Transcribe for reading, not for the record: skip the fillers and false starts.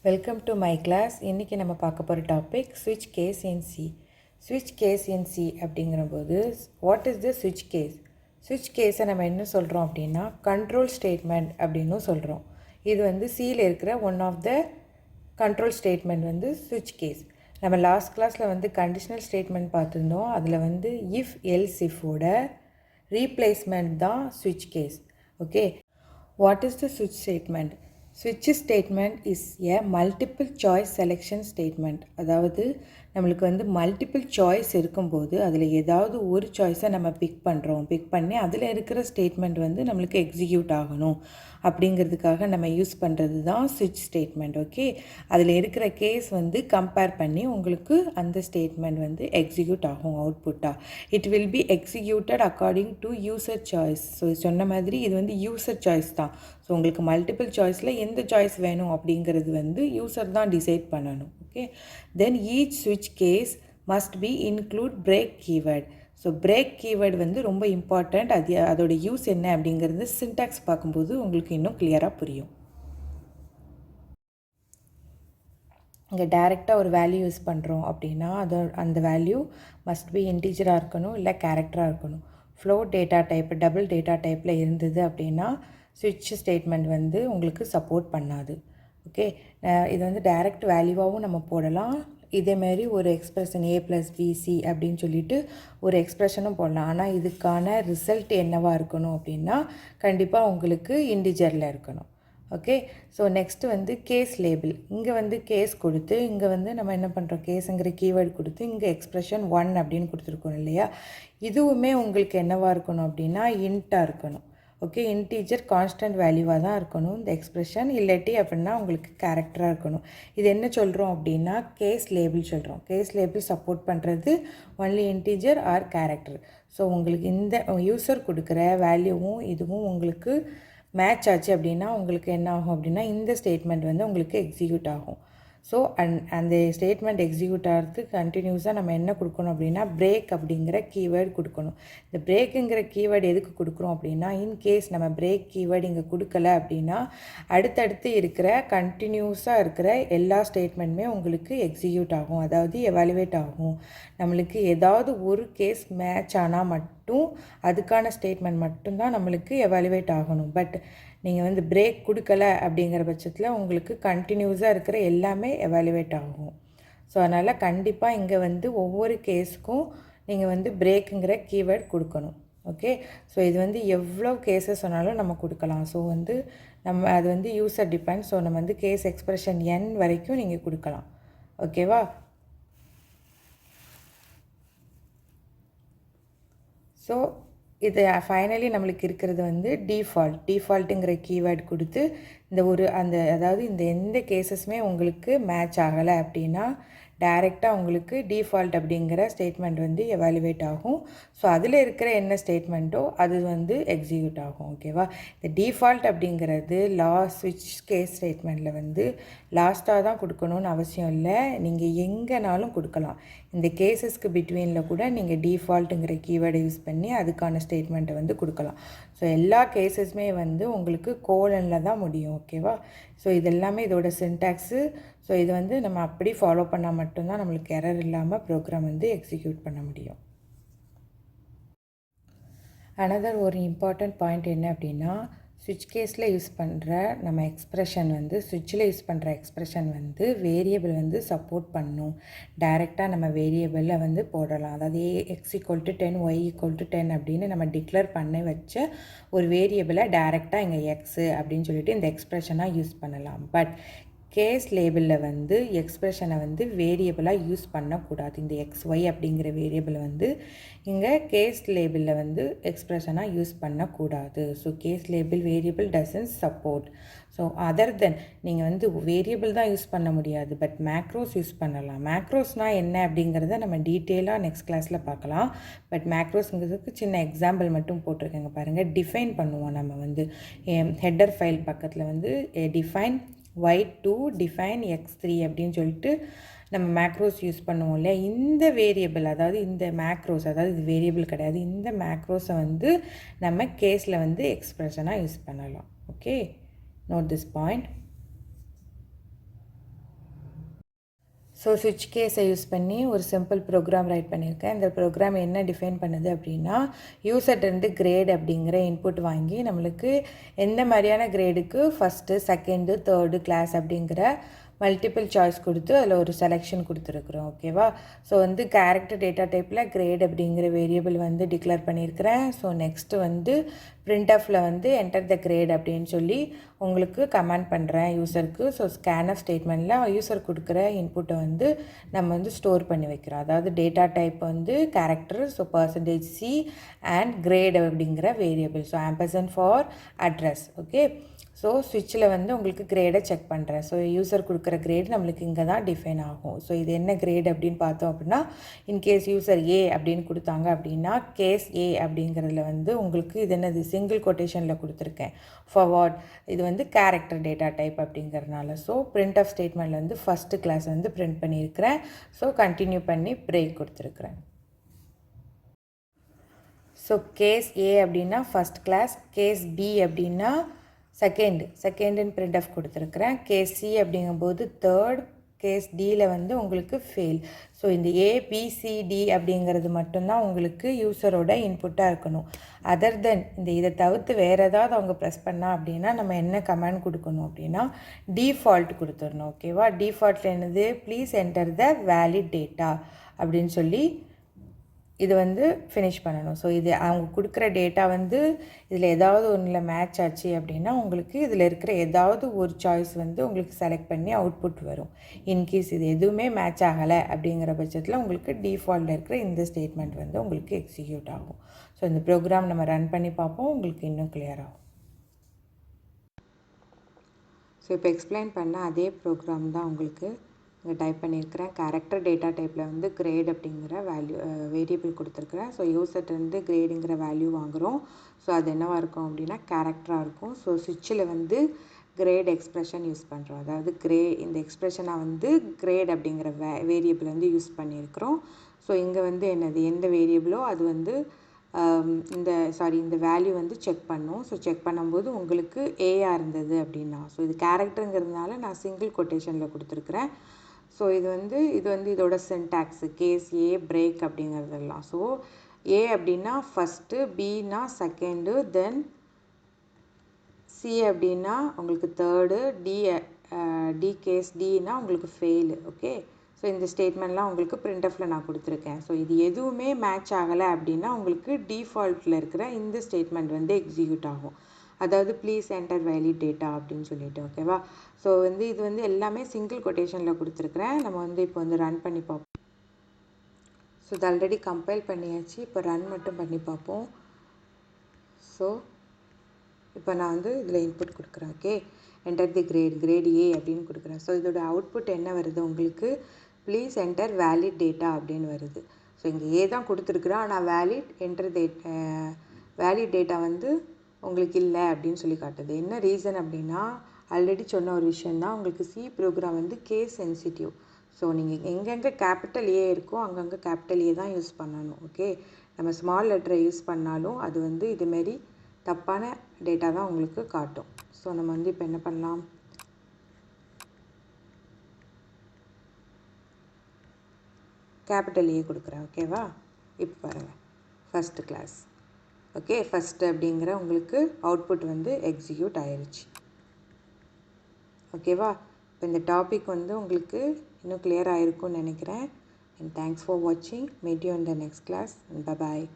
Welcome to my class. இன்றைக்கி நம்ம பார்க்க போகிற டாபிக் ஸ்விட்ச் கேஸ் இன் சி. ஸ்விட்ச் கேஸ் இன் சி அப்படிங்கிறபோது வாட் இஸ் த ஸ்விட்ச் கேஸ்? ஸ்விட்ச் கேஸை நம்ம என்ன சொல்கிறோம் அப்படின்னா கண்ட்ரோல் ஸ்டேட்மெண்ட் அப்படின்னும் சொல்கிறோம். இது வந்து சியில் இருக்கிற one of the control statement வந்து ஸ்விட்ச் கேஸ். நம்ம லாஸ்ட் கிளாஸில் வந்து கண்டிஷனல் ஸ்டேட்மெண்ட் பார்த்துருந்தோம். அதில் வந்து இஃப் எல்ஸ் இஃபோட ரீப்ளேஸ்மெண்ட் தான் ஸ்விட்ச் case. Okay, what is the ஸ்விட்ச் ஸ்டேட்மெண்ட்? ஸ்விட்ச் statement is a multiple choice selection statement. அதாவது நம்மளுக்கு வந்து மல்டிபிள் சாய்ஸ் இருக்கும்போது அதில் ஏதாவது ஒரு சாய்ஸை நம்ம பிக் பண்ணி அதில் இருக்கிற ஸ்டேட்மெண்ட் வந்து நம்மளுக்கு எக்ஸிக்யூட் ஆகணும் அப்படிங்கிறதுக்காக நம்ம யூஸ் பண்ணுறது தான் ஸ்விட்ச் ஸ்டேட்மெண்ட். ஓகே, அதில் இருக்கிற கேஸ் வந்து கம்பேர் பண்ணி உங்களுக்கு அந்த ஸ்டேட்மெண்ட் வந்து எக்ஸிக்யூட் ஆகும் அவுட்புட்டாக. It will be executed according to user choice. So சொன்ன மாதிரி இது வந்து யூசர் சாய்ஸ் தான். ஸோ உங்களுக்கு மல்டிபிள் சாய்ஸில் எந்த சாய்ஸ் வேணும் அப்படிங்கிறது வந்து யூசர் தான் டிசைட் பண்ணணும். ஓகே, தென் ஈச் ஸ்விட்ச் case must be include break keyword. So break keyword வந்து ரொம்ப இம்பார்ட்டண்ட். அதோட யூஸ் என்ன அப்படிங்கிறது சின்டாக்ஸ் பார்க்கும்போது உங்களுக்கு இன்னும் கிளியராக புரியும். இங்கே டைரெக்டாக ஒரு வேல்யூ யூஸ் பண்ணுறோம் அப்படின்னா அந்த வேல்யூ மஸ்ட் பி இன்டீஜராக இருக்கணும், இல்லை கேரக்டராக இருக்கணும். Float data type, double data டைப்பில் இருந்தது அப்படின்னா ஸ்விட்ச் ஸ்டேட்மெண்ட் வந்து உங்களுக்கு சப்போர்ட் பண்ணாது. ஓகே, இது வந்து டைரக்ட் வேல்யூவாகவும் நம்ம போடலாம். இதேமாரி ஒரு எக்ஸ்பிரஷன் a+bc அப்படின்னு சொல்லிட்டு ஒரு எக்ஸ்ப்ரெஷனும் போடலாம். ஆனால் இதுக்கான ரிசல்ட் என்னவாக இருக்கணும் அப்படின்னா கண்டிப்பாக உங்களுக்கு இன்டிஜரில் இருக்கணும். ஓகே, ஸோ நெக்ஸ்ட்டு வந்து கேஸ் லேபிள். இங்கே வந்து கேஸ் கொடுத்து இங்கே வந்து நம்ம என்ன பண்ணுறோம், கேஸுங்கிற கீவேர்டு கொடுத்து இங்கே எக்ஸ்ப்ரெஷன் 1 அப்படின்னு கொடுத்துருக்கோம் இல்லையா. இதுவுமே உங்களுக்கு என்னவாக இருக்கணும் அப்படின்னா இன்ட்டாக இருக்கணும். ஓகே, இன்டீஜர் கான்ஸ்டன்ட் வேல்யூவாக தான் இருக்கணும் இந்த எக்ஸ்ப்ரெஷன். இல்லாட்டி அப்படின்னா உங்களுக்கு கேரக்டராக இருக்கணும். இது என்ன சொல்கிறோம் அப்படின்னா கேஸ் லேபிள் சொல்கிறோம். கேஸ் லேபிள் சப்போர்ட் பண்ணுறது only integer or character. So உங்களுக்கு இந்த யூசர் கொடுக்குற வேல்யூவும் இதுவும் உங்களுக்கு மேட்ச் ஆச்சு அப்படின்னா உங்களுக்கு என்ன ஆகும் அப்படின்னா இந்த ஸ்டேட்மெண்ட் வந்து உங்களுக்கு எக்ஸிக்யூட் ஆகும். ஸோ அந்த ஸ்டேட்மெண்ட் எக்ஸிக்யூட் ஆகிறதுக்கு கண்டினியூஸாக நம்ம என்ன கொடுக்கணும் அப்படின்னா பிரேக் அப்படிங்கிற கீவேர்டு கொடுக்கணும். இந்த பிரேக்குங்கிற கீவேர்டு எதுக்கு கொடுக்குறோம் அப்படின்னா இன்கேஸ் நம்ம பிரேக் கீவேர்டு இங்கே கொடுக்கல அப்படின்னா அடுத்தடுத்து இருக்கிற கண்டினியூஸாக இருக்கிற எல்லா ஸ்டேட்மெண்ட்டுமே உங்களுக்கு எக்ஸிக்யூட் ஆகும், அதாவது எவாலுவேட் ஆகும். நம்மளுக்கு ஏதாவது ஒரு கேஸ் மேட்ச் ஆனால் மட்டும் அதுக்கான ஸ்டேட்மெண்ட் மட்டும்தான் நம்மளுக்கு எவாலுவேட் ஆகணும். பட் நீங்கள் வந்து பிரேக் கொடுக்கல அப்படிங்கிற பட்சத்தில் உங்களுக்கு கண்டினியூஸாக இருக்கிற எல்லாமே எவாலுவேட் ஆகும். ஸோ அதனால் கண்டிப்பாக இங்கே வந்து ஒவ்வொரு கேஸுக்கும் நீங்கள் வந்து பிரேக்குங்கிற கீவேர்ட் கொடுக்கணும். ஓகே, ஸோ இது வந்து எவ்வளோ கேஸஸ் சொன்னாலும் நம்ம கொடுக்கலாம். ஸோ வந்து நம்ம அது வந்து யூசர் டிபெண்ட். ஸோ நம்ம வந்து கேஸ் எக்ஸ்ப்ரெஷன் n வரைக்கும் நீங்கள் கொடுக்கலாம். ஓகேவா? ஸோ இது ஃபைனலி நம்மளுக்கு இருக்கிறது வந்து டிஃபால்ட்டுங்கிற கீவேர்டு கொடுத்து அதாவது இந்த எந்த கேஸஸுமே உங்களுக்கு மேட்ச் ஆகலை அப்படின்னா டைரெக்டாக உங்களுக்கு டிஃபால்ட் அப்படிங்கிற ஸ்டேட்மெண்ட் வந்து எவாலுவேட் ஆகும். ஸோ அதில் இருக்கிற என்ன ஸ்டேட்மெண்ட்டோ அது வந்து எக்ஸிக்யூட் ஆகும். ஓகேவா? இந்த டிஃபால்ட் அப்படிங்கிறது ஸ்விட்ச் கேஸ் ஸ்டேட்மெண்ட்டில் வந்து லாஸ்ட்டாக தான் கொடுக்கணும்னு அவசியம் இல்லை. நீங்கள் எங்கேனாலும் கொடுக்கலாம். இந்த கேஸஸ்க்கு பிட்வீனில் கூட நீங்கள் டிஃபால்ட்டுங்கிற கீவேர்டை யூஸ் பண்ணி அதுக்கான ஸ்டேட்மெண்ட்டை வந்து கொடுக்கலாம். ஸோ எல்லா கேஸஸுமே வந்து உங்களுக்கு கோலனில் தான் முடியும். ஓகேவா? ஸோ இதெல்லாமே இதோட சின்டாக்ஸு. ஸோ இது வந்து நம்ம அப்படி ஃபாலோ பண்ணால் மட்டும்தான் நம்மளுக்கு எரர் இல்லாமல் ப்ரோக்ராம் வந்து எக்ஸிக்யூட் பண்ண முடியும். அனதர் ஒரு இம்பார்ட்டண்ட் பாயிண்ட் என்ன அப்படின்னா ஸ்விட்ச் கேஸில் யூஸ் பண்ணுற நம்ம எக்ஸ்ப்ரெஷன் வந்து ஸ்விட்சில் யூஸ் பண்ணுற எக்ஸ்ப்ரெஷன் வந்து வேரியபிள் வந்து சப்போர்ட் பண்ணணும். டைரெக்டாக நம்ம வேரியபிளில் வந்து போடலாம். அதாவது x=10 y=10 அப்படின்னு நம்ம டிக்ளேர் பண்ணி வச்ச ஒரு வேரியபிளை டைரெக்டாக இங்கே எக்ஸு அப்படின்னு சொல்லிட்டு இந்த எக்ஸ்ப்ரெஷனாக யூஸ் பண்ணலாம். பட் கேஸ் லேபிளில் வந்து எக்ஸ்ப்ரெஷனை வந்து வேரியபிளாக யூஸ் பண்ணக்கூடாது. இந்த xy அப்படிங்கிற வேரியபிள் வந்து இங்கே கேஸ் லேபிளில் வந்து எக்ஸ்ப்ரெஷனாக யூஸ் பண்ணக்கூடாது. So case label variable doesn't support. So other than நீங்கள் வந்து வேரியபிள் தான் யூஸ் பண்ண முடியாது, பட் மேக்ரோஸ் யூஸ் பண்ணலாம். மேக்ரோஸ்னால் என்ன அப்படிங்கிறத நம்ம டீட்டெயிலாக நெக்ஸ்ட் கிளாஸில் பார்க்கலாம். பட் மேக்ரோஸுங்கிறதுக்கு சின்ன எக்ஸாம்பிள் மட்டும் போட்டிருக்கேங்க பாருங்கள். டிஃபைன் பண்ணுவோம் நம்ம வந்து ஹெட்டர் ஃபைல் பக்கத்தில் வந்து டிஃபைன் y2 டிஃபைன் x3 அப்படின்னு சொல்லிட்டு நம்ம மேக்ரோஸ் யூஸ் பண்ணுவோம் இல்லையா. இந்த வேரியபிள் அதாவது இந்த மேக்ரோஸ், அதாவது இது வேரியபிள் கிடையாது, இந்த மேக்ரோஸை வந்து நம்ம கேஸில் வந்து எக்ஸ்ப்ரெஷனாக யூஸ் பண்ணலாம். Okay, note this point. So ஸ்விட்ச் கேஸை யூஸ் பண்ணி ஒரு சிம்பிள் ப்ரோக்ராம் ரைட் பண்ணியிருக்கேன். இந்த ப்ரோக்ராம் என்ன டிஃபைன் பண்ணுது அப்படின்னா, யூசர்ட்டேருந்து கிரேட் அப்படிங்கிற இன்புட் வாங்கி நம்மளுக்கு எந்த மாதிரியான கிரேடுக்கு ஃபஸ்ட்டு, செகண்டு, தேர்டு கிளாஸ் அப்படிங்கிற மல்டிபிள் சாய்ஸ் கொடுத்து அதில் ஒரு செலெக்ஷன் கொடுத்துருக்குறோம். ஓகேவா? ஸோ வந்து கேரக்டர் டேட்டா டைப்பில் கிரேட் அப்படிங்கிற வேரியபிள் வந்து டிக்ளேர் பண்ணியிருக்கிறேன். ஸோ நெக்ஸ்ட்டு வந்து பிரிண்ட்எஃப்பில் வந்து என்டர் த கிரேட் அப்படின்னு சொல்லி உங்களுக்கு கமெண்ட் பண்ணுறேன் யூசருக்கு. ஸோ ஸ்கேன்எஃப் ஸ்டேட்மெண்ட்டில் யூசர் கொடுக்குற இன்புட்டை வந்து நம்ம வந்து ஸ்டோர் பண்ணி வைக்கிறோம். அதாவது டேட்டா டைப் வந்து character, so %C and grade அப்படிங்கிற variable. So ampersand for address. Okay. So ஸ்விட்சில் வந்து உங்களுக்கு கிரேடை செக் பண்ணுறேன். ஸோ யூசர் கொடுக்குற கிரேட் நம்மளுக்கு இங்கே தான் டிஃபைன் ஆகும். ஸோ இது என்ன கிரேட் அப்படின்னு பார்த்தோம் அப்படின்னா, இன்கேஸ் யூசர் ஏ அப்படின்னு கொடுத்தாங்க அப்படின்னா, கேஸ் ஏ அப்படிங்கிறதுல வந்து உங்களுக்கு இது என்னது சிங்கிள் கொட்டேஷனில் கொடுத்துருக்கேன். ஃபார்வர்ட் இது வந்து கேரக்டர் டேட்டா டைப் அப்படிங்கிறதுனால. ஸோ பிரிண்ட் ஆஃப் ஸ்டேட்மெண்ட்டில் வந்து ஃபஸ்ட்டு கிளாஸ் வந்து பிரிண்ட் பண்ணியிருக்கிறேன். ஸோ கண்டினியூ பண்ணி பிரேக் கொடுத்துருக்குறேன். ஸோ கேஸ் ஏ அப்படின்னா ஃபஸ்ட் கிளாஸ், கேஸ் பி அப்படின்னா செகண்டுன்னு பிரிண்ட் ஆஃப் கொடுத்துருக்குறேன். கேஸ் சி அப்படிங்கும்போது தேர்ட், கேஸ் டியில் வந்து உங்களுக்கு ஃபெயில். ஸோ இந்த ஏபிசிடி அப்படிங்கிறது மட்டும்தான் உங்களுக்கு யூசரோட இன்புட்டாக இருக்கணும். அதர் தென் இதை தவிர்த்து வேறு ஏதாவது அவங்க ப்ரெஸ் பண்ணால் அப்படின்னா நம்ம என்ன கமெண்ட் கொடுக்கணும் அப்படின்னா டிஃபால்ட் கொடுத்துடணும். ஓகேவா? டிஃபால்ட்டில் என்னது, please enter the valid data அப்படின்னு சொல்லி இது வந்து ஃபினிஷ் பண்ணணும். ஸோ இது அவங்க கொடுக்குற டேட்டா வந்து இதில் ஏதாவது ஒன்றில் மேட்ச் ஆச்சு அப்படின்னா உங்களுக்கு இதில் இருக்கிற ஏதாவது ஒரு சாய்ஸ் வந்து உங்களுக்கு செலக்ட் பண்ணி அவுட்புட் வரும். இன்கேஸ் இது எதுவுமே மேட்ச் ஆகலை அப்படிங்கிற பட்சத்தில் உங்களுக்கு டிஃபால்ட்டில் இருக்கிற இந்த ஸ்டேட்மெண்ட் வந்து உங்களுக்கு எக்ஸிக்யூட் ஆகும். ஸோ இந்த ப்ரோக்ராம் நம்ம ரன் பண்ணி பார்ப்போம், உங்களுக்கு இன்னும் கிளியர் ஆகும். ஸோ இப்போ எக்ஸ்பிளைன் பண்ண அதே ப்ரோக்ராம் தான் உங்களுக்கு இங்கே டைப் பண்ணியிருக்கிறேன். கேரக்டர் டேட்டா டைப்பில் வந்து கிரேட் அப்படிங்கிற வேரியபிள் கொடுத்துருக்குறேன். ஸோ யூசர்ட்டேருந்து கிரேடுங்கிற வேல்யூ வாங்குகிறோம். ஸோ அது என்னவாக இருக்கும் அப்படின்னா கேரக்டராக இருக்கும். ஸோ ஸ்விட்சில் வந்து கிரேட் எக்ஸ்ப்ரெஷன் யூஸ் பண்ணுறோம். அதாவது இந்த எக்ஸ்ப்ரெஷனை வந்து கிரேட் அப்படிங்கிற வேரியபிள் வந்து யூஸ் பண்ணியிருக்கிறோம். ஸோ இங்கே வந்து என்னது, எந்த வேரியபிளோ அது வந்து இந்த வேல்யூ வந்து செக் பண்ணும். ஸோ செக் பண்ணும்போது உங்களுக்கு ஏஆர் இருந்தது அப்படின்னா, ஸோ இது கேரக்டருங்கிறதுனால நான் சிங்கிள் கொட்டேஷனில் கொடுத்துருக்குறேன். ஸோ இது வந்து இதோட சின்டாக்ஸு கேஸ் ஏ பிரேக் அப்படிங்கிறதெல்லாம். ஸோ ஏ அப்படின்னா ஃபஸ்ட்டு, பின்னா செகண்டு, தென் சி அப்படின்னா உங்களுக்கு தேர்டு, டி கேஸ் டின்னா உங்களுக்கு ஃபெயிலு. ஓகே. ஸோ இந்த ஸ்டேட்மெண்ட்லாம் உங்களுக்கு பிரிண்ட்எஃப்பில் நான் கொடுத்துருக்கேன். ஸோ இது எதுவுமே மேட்ச் ஆகலை அப்படின்னா உங்களுக்கு டிஃபால்ட்டில் இருக்கிற இந்த ஸ்டேட்மெண்ட் வந்து எக்ஸிக்யூட் ஆகும். அதாவது ப்ளீஸ் என்டர் வேலிட் டேட்டா அப்படின்னு சொல்லிட்டு. ஓகேவா? ஸோ இது வந்து எல்லாமே சிங்கிள் கொட்டேஷனில் கொடுத்துருக்குறேன். நம்ம வந்து இப்போ வந்து ரன் பண்ணி பார்ப்போம். ஸோ இது ஆல்ரெடி கம்பைல் பண்ணியாச்சு. இப்போ ரன் மட்டும் பண்ணி பார்ப்போம். ஸோ இப்போ நான் வந்து இதில் இன்புட் கொடுக்குறேன். Okay. Enter the grade A அப்படின்னு கொடுக்குறேன். ஸோ இதோட அவுட்புட் என்ன வருது உங்களுக்கு, ப்ளீஸ் என்டர் வேலிட் டேட்டா அப்படின்னு வருது. ஸோ இங்கே ஏ தான் கொடுத்துருக்குறேன், ஆனால் வேலிட் டேட்டா வந்து உங்களுக்கு இல்லை அப்படின்னு சொல்லி காட்டுது. என்ன ரீசன் அப்படின்னா, ஆல்ரெடி சொன்ன ஒரு விஷயந்தான், உங்களுக்கு சி ப்ரோக்ராம் வந்து கேஸ் சென்சிட்டிவ். ஸோ நீங்கள் எங்கெங்கே கேபிட்டல் ஏ இருக்கோ அங்கங்கே கேபிட்டல் ஏ தான் யூஸ் பண்ணணும். ஓகே. நம்ம ஸ்மால் லெட்டரை யூஸ் பண்ணாலும் அது வந்து இதுமாரி தப்பான டேட்டா தான் உங்களுக்கு காட்டும். ஸோ நம்ம வந்து இப்போ என்ன பண்ணலாம், கேபிட்டல் ஏ கொடுக்குறேன். ஓகேவா? இப்போ பாருங்கள், ஃபஸ்ட்டு கிளாஸ். ஓகே. ஃபஸ்ட்டு அப்படிங்கிற உங்களுக்கு அவுட்புட் வந்து எக்ஸிக்யூட் ஆயிடுச்சு. ஓகேவா? இப்போ இந்த டாபிக் வந்து உங்களுக்கு இன்னும் கிளியர் ஆகிருக்கும்னு நினைக்கிறேன். அண்ட் தேங்க்ஸ் ஃபார் வாட்சிங். Meet you in the next class. Bye bye.